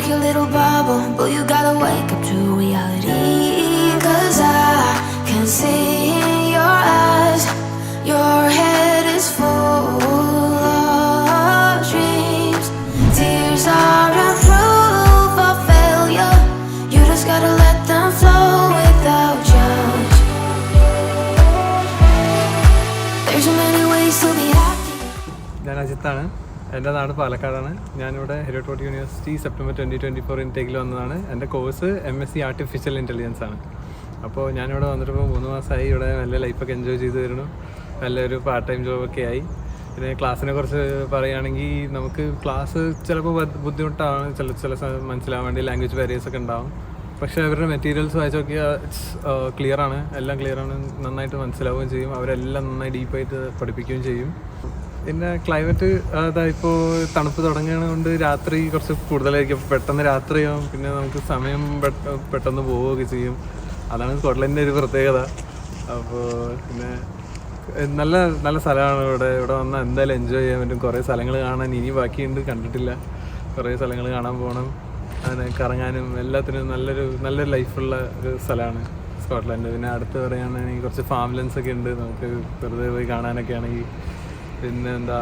like your little bubble, but you gotta wake up to reality. 'Cause I can see in your eyes, your head is full of dreams. Tears aren't proof of failure, you just gotta let them flow without judge. There's so many ways to be happy. ഞാൻ അജിത്താണ്. എൻ്റെ നാട് പാലക്കാടാണ്. ഞാനിവിടെ ഹെരിയോട്ട് university September 2024 ഇൻടേക്കിൽ വന്നതാണ്. എൻ്റെ course MSc artificial intelligence ആണ്. അപ്പോൾ ഞാനിവിടെ വന്നിട്ടിപ്പോൾ 3 മാസമായി. ഇവിടെ നല്ല ലൈഫൊക്കെ എൻജോയ് ചെയ്ത് വരുന്നു. നല്ലൊരു പാർട്ട് ടൈം ജോബൊക്കെ ആയി. പിന്നെ ക്ലാസ്സിനെ കുറിച്ച് പറയുകയാണെങ്കിൽ നമുക്ക് ക്ലാസ് ചിലപ്പോൾ ബുദ്ധിമുട്ടാണ്, ചില മനസ്സിലാവാൻ വേണ്ടി ലാംഗ്വേജ് ബാരിയേഴ്സൊക്കെ ഉണ്ടാവും. പക്ഷേ അവരുടെ മെറ്റീരിയൽസ് വായിച്ച് നോക്കിയാൽ ക്ലിയറാണ്, എല്ലാം ക്ലിയറാണ്, നന്നായിട്ട് മനസ്സിലാവുകയും ചെയ്യും. അവരെല്ലാം നന്നായി ഡീപ്പായിട്ട് പഠിപ്പിക്കുകയും ചെയ്യും. പിന്നെ ക്ലൈമറ്റ് ഇപ്പോൾ തണുപ്പ് തുടങ്ങുന്നതുകൊണ്ട് രാത്രി കുറച്ച് കൂടുതലായിരിക്കും. പെട്ടെന്ന് രാത്രിയാവും, പിന്നെ നമുക്ക് സമയം പെട്ടെന്ന് പോവുകയൊക്കെ ചെയ്യും. അതാണ് സ്കോട്ട്ലൻഡിൻ്റെ ഒരു പ്രത്യേകത. അപ്പോൾ പിന്നെ നല്ല നല്ല സ്ഥലമാണ് ഇവിടെ വന്നാൽ എന്തായാലും എൻജോയ് ചെയ്യാൻ പറ്റും. കുറേ സ്ഥലങ്ങൾ കാണാൻ ഇനി ബാക്കിയുണ്ട്, കണ്ടിട്ടില്ല. കുറേ സ്ഥലങ്ങൾ കാണാൻ പോകണം, അങ്ങനെ കറങ്ങാനും എല്ലാത്തിനും നല്ലൊരു ലൈഫുള്ള ഒരു സ്ഥലമാണ് സ്കോട്ട്ലൻഡ്. പിന്നെ അടുത്ത് പറയുകയാണെങ്കിൽ കുറച്ച് ഫാംലൻസ് ഒക്കെ ഉണ്ട്, നമുക്ക് വെറുതെ പോയി കാണാനൊക്കെ ആണെങ്കിൽ. പിന്നെ എന്താ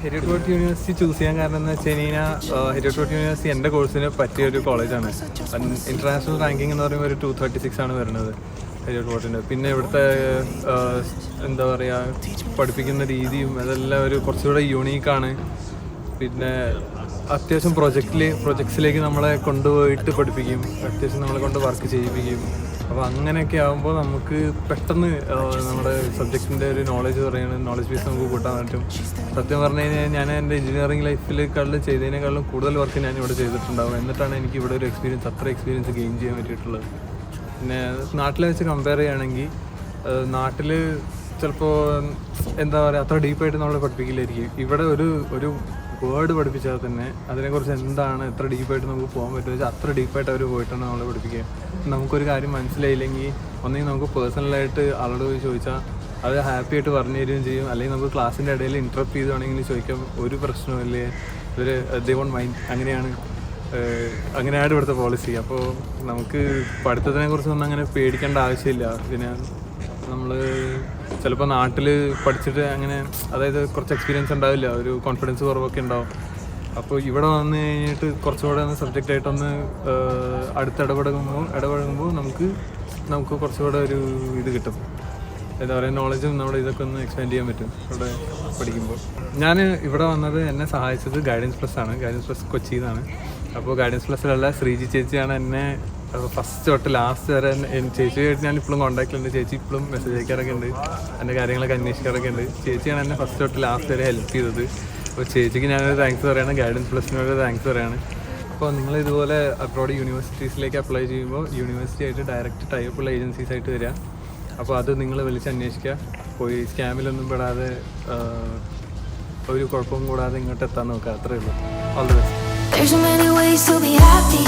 ഹെരിയോട്ട് യൂണിവേഴ്സിറ്റി ചൂസ് ചെയ്യാൻ കാരണം എന്ന് വെച്ച് കഴിഞ്ഞാൽ ഹെരിയോട്ട് യൂണിവേഴ്സിറ്റി എൻ്റെ കോഴ്സിന് പറ്റിയൊരു കോളേജാണ്. ഇൻ്റർനാഷണൽ റാങ്കിങ് എന്ന് പറയുമ്പോൾ ഒരു 236 ആണ് വരുന്നത് ഹെരിയോട്ട്. പിന്നെ ഇവിടുത്തെ എന്താ പറയുക, പഠിപ്പിക്കുന്ന രീതിയും അതെല്ലാം ഒരു കുറച്ചുകൂടെ യൂണീക്കാണ്. പിന്നെ അത്യാവശ്യം പ്രൊജക്ട്സിലേക്ക് നമ്മളെ കൊണ്ടുപോയിട്ട് പഠിപ്പിക്കും, അത്യാവശ്യം നമ്മളെ കൊണ്ട് വർക്ക് ചെയ്യിപ്പിക്കും. അപ്പോൾ അങ്ങനെയൊക്കെ ആകുമ്പോൾ നമുക്ക് പെട്ടെന്ന് നമ്മുടെ സബ്ജക്റ്റിൻ്റെ ഒരു നോളജ് ബേസ് നമുക്ക് കൂട്ടാൻ പറ്റും. സത്യം പറഞ്ഞു കഴിഞ്ഞാൽ ഞാൻ എൻ്റെ എഞ്ചിനീയറിംഗ് ലൈഫിലേക്കാളും ചെയ്തതിനേക്കാളും കൂടുതൽ വർക്ക് ഞാൻ ഇവിടെ ചെയ്തിട്ടുണ്ടാകും. എന്നിട്ടാണ് എനിക്ക് ഇവിടെ ഒരു അത്ര എക്സ്പീരിയൻസ് ഗെയിൻ ചെയ്യാൻ പറ്റിയിട്ടുള്ളത്. പിന്നെ നാട്ടിലെ വെച്ച് കമ്പയർ ചെയ്യുകയാണെങ്കിൽ നാട്ടിൽ ചിലപ്പോൾ എന്താ പറയുക, അത്ര ഡീപ്പായിട്ട് നമ്മൾ പഠിപ്പിക്കില്ലായിരിക്കും. ഇവിടെ ഒരു വേർഡ് പഠിപ്പിച്ചാൽ തന്നെ അതിനെക്കുറിച്ച് എന്താണ് എത്ര ഡീപ്പായിട്ട് നമുക്ക് പോകാൻ പറ്റുമെന്ന് വെച്ചാൽ അത്ര ഡീപ്പായിട്ട് അവർ പോയിട്ടാണ് നമ്മളെ പഠിപ്പിക്കുക. നമുക്കൊരു കാര്യം മനസ്സിലായില്ലെങ്കിൽ ഒന്നെങ്കിൽ നമുക്ക് പേഴ്സണലായിട്ട് ആളോട് പോയി ചോദിച്ചാൽ അത് ഹാപ്പി ആയിട്ട് പറഞ്ഞു തരികയും ചെയ്യും. അല്ലെങ്കിൽ നമുക്ക് ക്ലാസ്സിൻ്റെ ഇടയിൽ ഇൻറ്ററപ്റ്റ് ചെയ്തുവാണെങ്കിൽ ചോദിക്കാം, ഒരു പ്രശ്നമില്ലേ, ഇവർ ദേ വോണ്ട് മൈൻഡ്. അങ്ങനെയാണ് ഇവിടുത്തെ പോളിസി. അപ്പോൾ നമുക്ക് പഠിത്തത്തിനെ കുറിച്ചൊന്നും അങ്ങനെ പേടിക്കേണ്ട ആവശ്യമില്ല. പിന്നെ നമ്മൾ ചിലപ്പോൾ നാട്ടിൽ പഠിച്ചിട്ട് അങ്ങനെ, അതായത് കുറച്ച് എക്സ്പീരിയൻസ് ഉണ്ടാവില്ല, ഒരു കോൺഫിഡൻസ് കുറവൊക്കെ ഉണ്ടാവും. അപ്പോൾ ഇവിടെ വന്നു കഴിഞ്ഞിട്ട് കുറച്ചുകൂടെ ഒന്ന് സബ്ജക്റ്റായിട്ടൊന്ന് ഇടപഴകുമ്പോൾ നമുക്ക് കുറച്ചുകൂടെ ഒരു ഇത് കിട്ടും. എന്താ പറയുക, നോളജും നമ്മുടെ ഇതൊക്കെ ഒന്ന് എക്സ്പാൻഡ് ചെയ്യാൻ പറ്റും ഇവിടെ പഠിക്കുമ്പോൾ. ഞാൻ ഇവിടെ വന്നത് എന്നെ സഹായിച്ചത് ഗൈഡൻസ് പ്ലസ് ആണ്. ഗൈഡൻസ് പ്ലസ് കൊച്ചിയിൽ നിന്നാണ്. അപ്പോൾ ഗൈഡൻസ് പ്ലസ്സിലുള്ള ശ്രീജി ചേച്ചിയാണ് എന്നെ ഫസ്റ്റ് തൊട്ട് ലാസ്റ്റ് വരെ. ചേച്ചിയായിട്ട് ഞാൻ ഇപ്പോഴും കോൺടാക്റ്റിലുണ്ട്. ചേച്ചി ഇപ്പോഴും മെസ്സേജ് അയക്കാറൊക്കെ ഉണ്ട്, എൻ്റെ കാര്യങ്ങളൊക്കെ അന്വേഷിക്കാറൊക്കെ ഉണ്ട്. ചേച്ചിയാണ് എന്നെ ഫസ്റ്റ് തൊട്ട് ലാസ്റ്റ് വരെ ഹെൽപ്പ് ചെയ്തത്. അപ്പോൾ ചേച്ചിക്ക് ഞാനൊരു താങ്ക്സ് പറയുകയാണ്, ഗൈഡൻസ് പ്ലസിനോട് താങ്ക്സ് പറയുകയാണ്. അപ്പോൾ നിങ്ങൾ ഇതുപോലെ അബ്രോഡ് യൂണിവേഴ്സിറ്റീസിലേക്ക് അപ്ലൈ ചെയ്യുമ്പോൾ യൂണിവേഴ്സിറ്റി ആയിട്ട് ഡയറക്റ്റ് ടൈപ്പുള്ള ഏജൻസീസ് ആയിട്ട് വരിക. അപ്പോൾ അത് നിങ്ങൾ വിളിച്ച് അന്വേഷിക്കുക. പോയി സ്കാമിലൊന്നും പെടാതെ ഒരു കുഴപ്പവും കൂടാതെ ഇങ്ങോട്ട് എത്താൻ നോക്കുക. അത്രയേ ഉള്ളൂ. All the best. There's so many ways to be happy.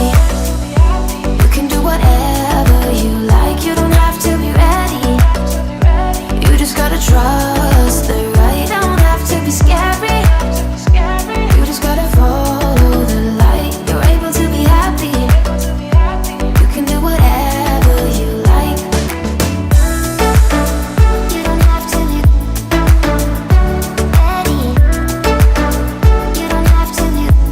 You can do whatever you like. You don't have to be ready. You just gotta try.